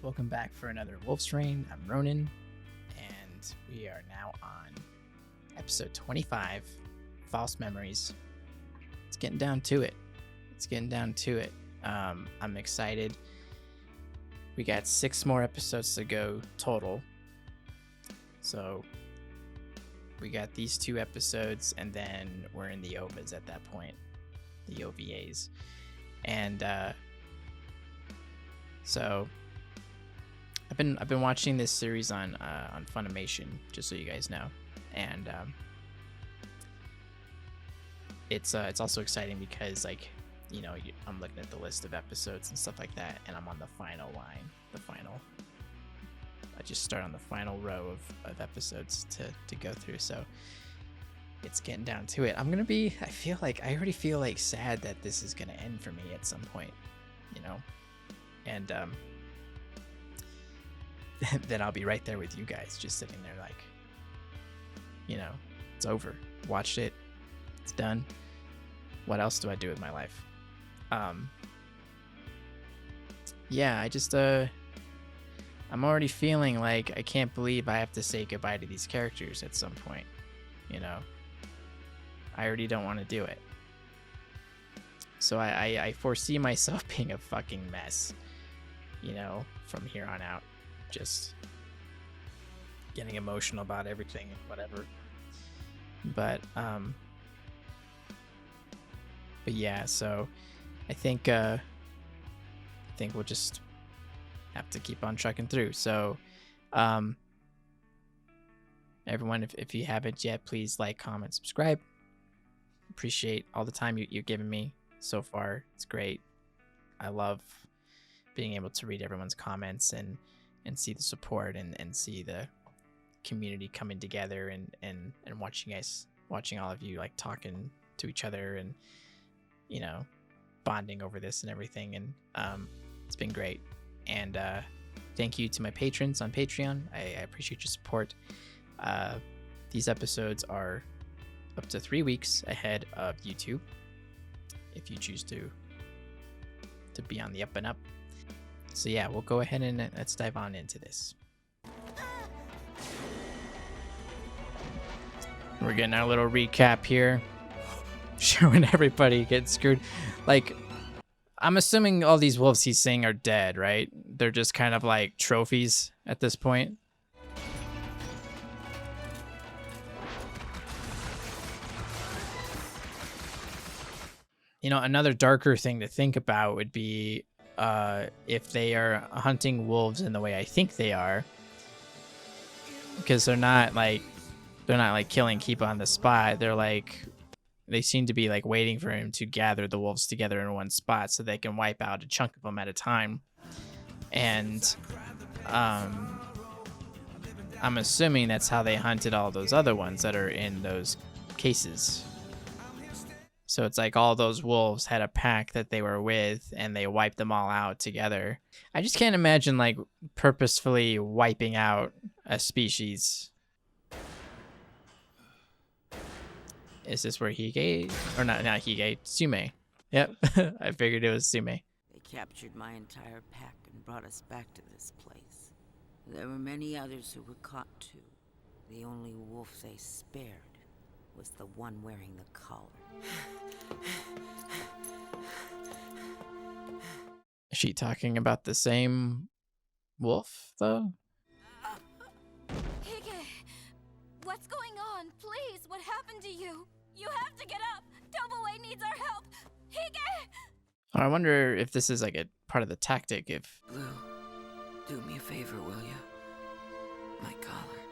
welcome back for another Wolf's Rain. I'm Ronan, and we are now on episode 25, False Memories. It's getting down to it. I'm excited. We got 6 more episodes to go total. So we got these 2 episodes, and then we're in the OVAs at that point, the OVAs. And so I've been watching this series on Funimation, just so you guys know, and it's also exciting because, like, you know, I'm looking at the list of episodes and stuff like that, and I'm on the final line. I just start on the final row of episodes to go through, so it's getting down to it. I already feel like sad that this is gonna end for me at some point, you know, and then I'll be right there with you guys, just sitting there like, you know, it's over. Watched it. It's done. What else do I do with my life? Yeah, I just, I'm already feeling like I can't believe I have to say goodbye to these characters at some point, you know? I already don't want to do it. So I foresee myself being a fucking mess, you know, from here on out. Just getting emotional about everything and whatever. But yeah, so I think we'll just have to keep on trucking through. So everyone, if you haven't yet, please like, comment, subscribe. Appreciate all the time you're giving me so far. It's great. I love being able to read everyone's comments and see the support and see the community coming together and watching all of you like talking to each other and, you know, bonding over this and everything. And it's been great. And thank you to my patrons on Patreon. I appreciate your support. These episodes are up to 3 weeks ahead of YouTube, if you choose to be on the up and up. So yeah, we'll go ahead and let's dive on into this. We're getting our little recap here, showing everybody getting screwed. Like, I'm assuming all these wolves he's saying are dead, right? They're just kind of like trophies at this point. You know, another darker thing to think about would be if they are hunting wolves in the way I think they are, because they're not like killing Keepa on the spot. They seem to be like waiting for him to gather the wolves together in one spot so they can wipe out a chunk of them at a time. And I'm assuming that's how they hunted all those other ones that are in those cases. So it's like all those wolves had a pack that they were with and they wiped them all out together. I just can't imagine like purposefully wiping out a species. Is this where Hige? Or not Hige, Tsume. Yep, I figured it was Tsume. They captured my entire pack and brought us back to this place. There were many others who were caught too. The only wolf they spared was the one wearing the collar. Is she talking about the same wolf, though? Hige! What's going on? Please, what happened to you? You have to get up! Doubleway needs our help! Hige! I wonder if this is like a part of the tactic, if... Blue, do me a favor, will you? My collar.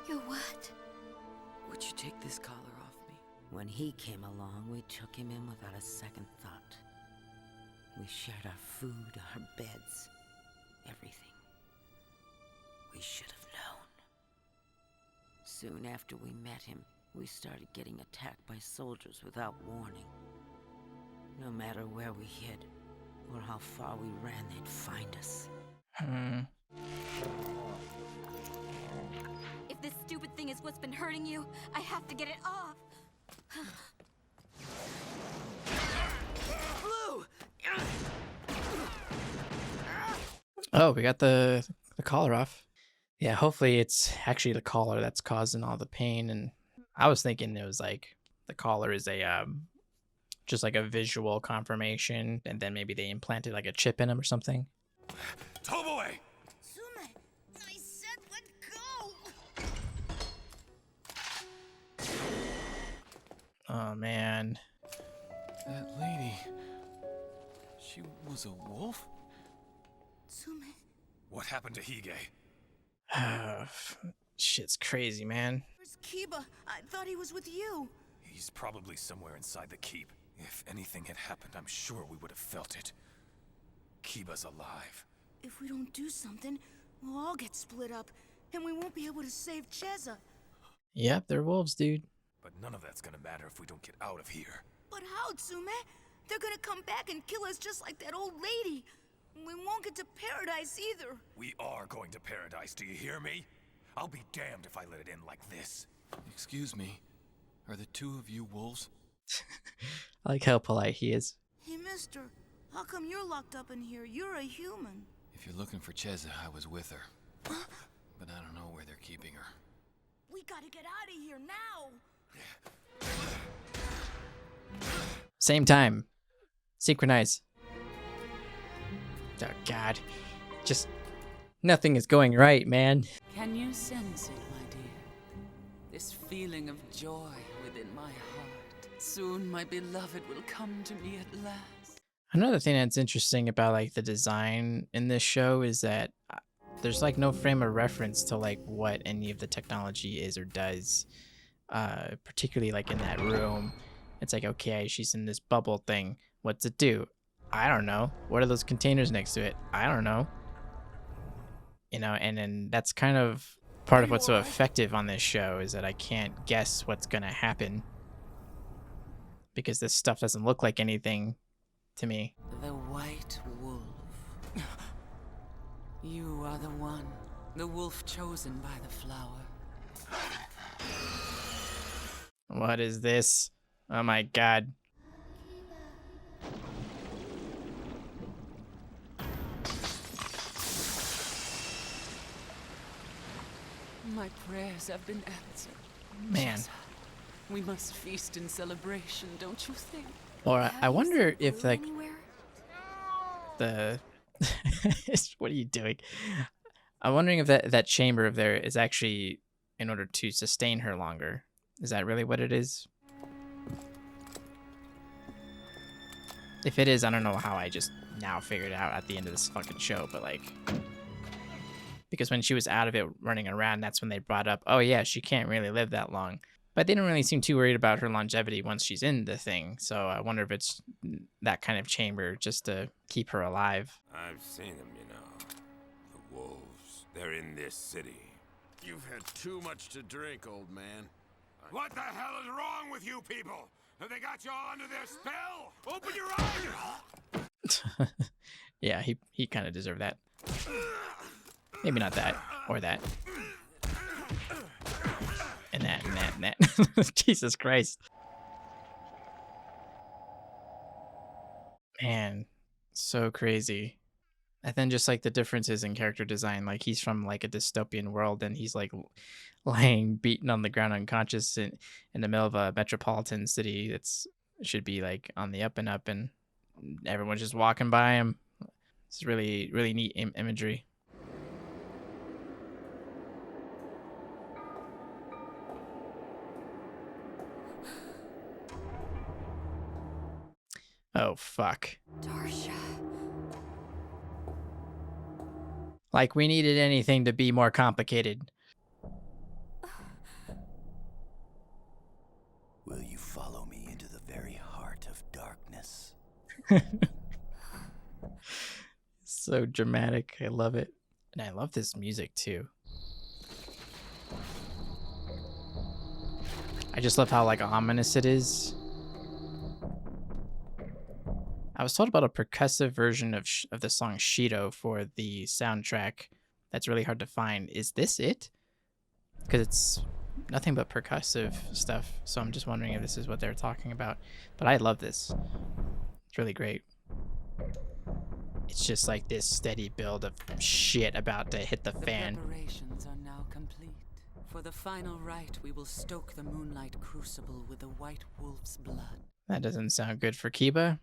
Your what? Would you take this collar off me? When he came along, we took him in without a second thought. We shared our food, our beds, everything. We should have known. Soon after we met him, we started getting attacked by soldiers without warning. No matter where we hid, or how far we ran, they'd find us. If this stupid thing is what's been hurting you, I have to get it off! Blue! Oh, we got the collar off. Yeah, hopefully it's actually the collar that's causing all the pain. And I was thinking it was like the collar is a just like a visual confirmation, and then maybe they implanted like a chip in him or something. Toboe! Sume, I said let go. Oh man. That lady... She was a wolf? Sume. What happened to Hige? Shit's crazy, man. Where's Kiba? I thought he was with you. He's probably somewhere inside the keep. If anything had happened, I'm sure we would have felt it. Kiba's alive. If we don't do something, we'll all get split up, and we won't be able to save Cheza. Yep, they're wolves, dude. But none of that's gonna matter if we don't get out of here. But how, Tsume? They're gonna come back and kill us just like that old lady. We won't get to paradise either. We are going to paradise, do you hear me? I'll be damned if I let it end like this. Excuse me, are the two of you wolves? I like how polite he is. Hey, mister, how come you're locked up in here? You're a human. If you're looking for Cheza, I was with her. But I don't know where they're keeping her. We gotta get out of here now. Same time. Synchronize. Oh god. Just nothing is going right, man. Can you sense it, my dear? This feeling of joy within my heart. Soon my beloved will come to me at last. Another thing that's interesting about like the design in this show is that there's like no frame of reference to like what any of the technology is or does. Particularly like in that room. It's like, okay, she's in this bubble thing. What's it do? I don't know. What are those containers next to it? I don't know. You know, and then that's kind of part of what's so effective on this show is that I can't guess what's gonna happen. Because this stuff doesn't look like anything to me. The white wolf. You are the one. The wolf chosen by the flower. What is this? Oh my god. My prayers have been answered. Man. Cheza, we must feast in celebration, don't you think? Or I wonder if like Anywhere? the what are you doing? I'm wondering if that chamber of there is actually in order to sustain her longer. Is that really what it is? If it is, I don't know how I just now figured it out at the end of this fucking show, but like, because when she was out of it running around, that's when they brought up, oh yeah, she can't really live that long. But they didn't really seem too worried about her longevity once she's in the thing. So I wonder if it's that kind of chamber just to keep her alive. I've seen them, you know. The wolves. They're in this city. You've had too much to drink, old man. What the hell is wrong with you people? Have they got you all under their spell? Open your eyes! Yeah, he kind of deserved that. Maybe not that, or that. And that, and that, and that. Jesus Christ. Man, so crazy. And then just like the differences in character design, like he's from like a dystopian world and he's like lying beaten on the ground unconscious in the middle of a metropolitan city that's should be like on the up and up, and everyone's just walking by him. It's really, really neat imagery. Oh, fuck. Darsha. Like we needed anything to be more complicated. Will you follow me into the very heart of darkness? So dramatic. I love it. And I love this music too. I just love how like ominous it is. I was told about a percussive version of the song Shido for the soundtrack that's really hard to find. Is this it? Because it's nothing but percussive stuff. So I'm just wondering if this is what they're talking about. But I love this. It's really great. it's just like this steady build of shit about to hit the fan. Preparations are now complete. For the final rite, we will stoke the Moonlight Crucible with the White Wolf's blood. That doesn't sound good for Kiba.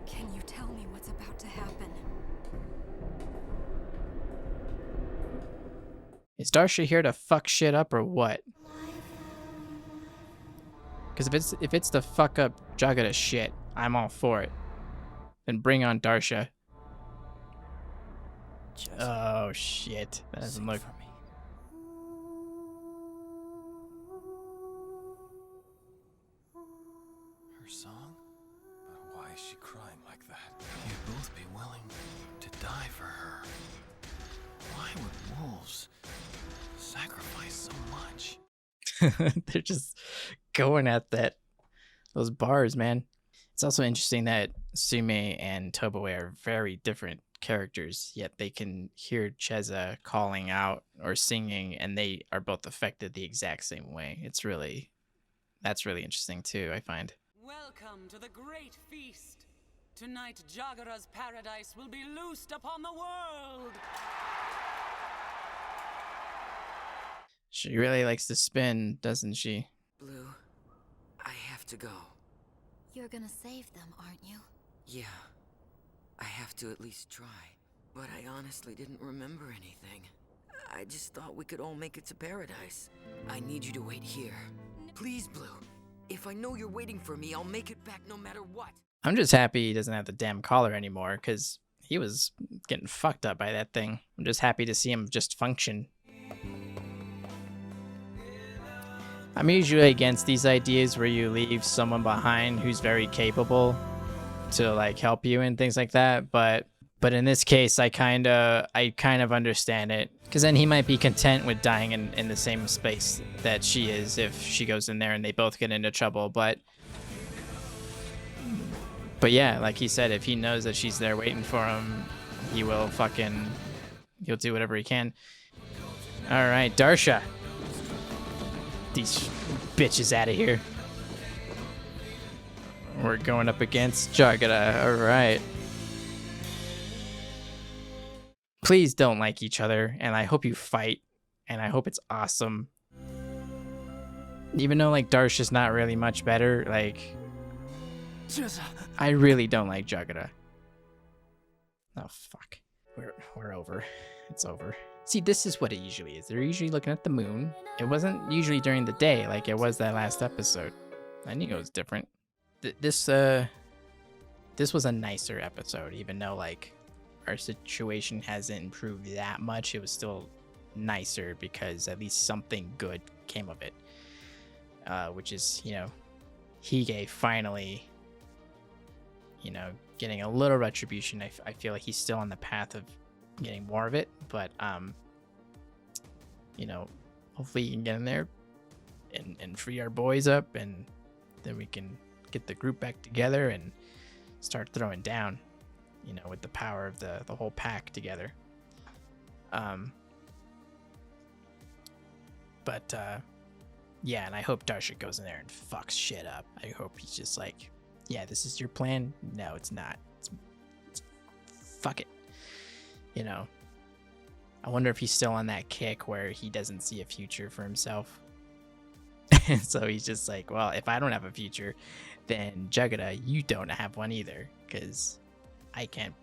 Can you tell me what's about to happen? Is Darsha here to fuck shit up or what? Because if it's to fuck up Jagata shit, I'm all for it. Then bring on Darsha. Oh shit, that doesn't look. Her song? But why is she crying like that? You'd both be willing to die for her. Why would wolves sacrifice so much? They're just going at those bars, man. It's also interesting that Sume and Toboe are very different characters, yet they can hear Cheza calling out or singing, and they are both affected the exact same way. That's really interesting too, I find. Welcome to the great feast. Tonight, Jagara's paradise will be loosed upon the world. She really likes to spin, doesn't she? Blue, I have to go. You're gonna save them, aren't you? Yeah, I have to at least try. But I honestly didn't remember anything. I just thought we could all make it to paradise. I need you to wait here. Please, Blue. If I know you're waiting for me, I'll make it back no matter what. I'm just happy he doesn't have the damn collar anymore, because he was getting fucked up by that thing. I'm just happy to see him just function. I'm usually against these ideas where you leave someone behind who's very capable to like help you and things like that, but in this case I kind of understand it, because then he might be content with dying in the same space that she is if she goes in there and they both get into trouble. But yeah, like he said, if he knows that she's there waiting for him, he'll do whatever he can. All right, Darsha, these bitches out of here. We're going up against Jagata. All right. Please don't like each other, and I hope you fight, and I hope it's awesome. Even though like Darsha's not really much better, like I really don't like Jagata. Oh fuck. We're over. It's over. See, this is what it usually is. They're usually looking at the moon. It wasn't usually during the day like it was that last episode. I knew it was different. This was a nicer episode, even though like our situation hasn't improved that much. It was still nicer because at least something good came of it. Which is, Hige finally, getting a little retribution. I feel like he's still on the path of getting more of it, but hopefully he can get in there and free our boys up, and then we can get the group back together and start throwing down, with the power of the whole pack together. Yeah, and I hope Darsha goes in there and fucks shit up. I hope he's just like, yeah, this is your plan? No, it's not. It's fuck it. I wonder if he's still on that kick where he doesn't see a future for himself. And so he's just like, well, if I don't have a future, then Jagata, you don't have one either, because I can't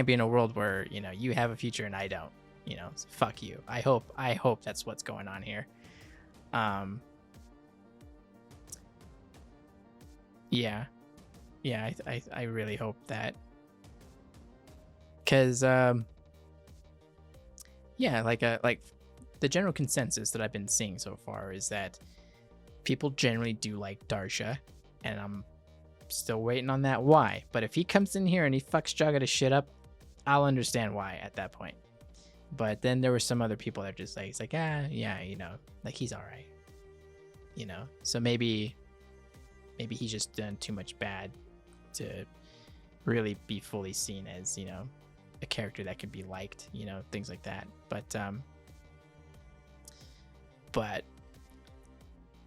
be in a world where, you have a future and I don't, so fuck you. I hope that's what's going on here. Yeah, I really hope that, because like the general consensus that I've been seeing so far is that people generally do like Darsha, and I'm still waiting on that why. But if he comes in here and he fucks Jagata shit up, I'll understand why at that point. But then there were some other people that are just like, it's like, yeah, like he's all right, so maybe he's just done too much bad to really be fully seen as, a character that could be liked, things like that. But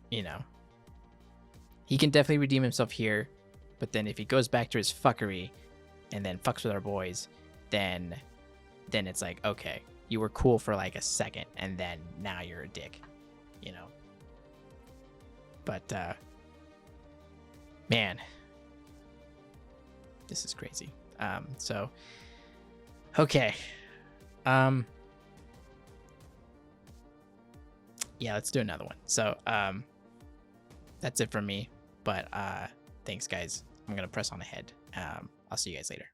he can definitely redeem himself here. But then if he goes back to his fuckery, and then fucks with our boys, then it's like, okay, you were cool for like a second, and then now you're a dick, you know. But man, this is crazy. So okay, yeah, let's do another one. So that's it from me, but thanks guys. I'm gonna press on ahead. I'll see you guys later.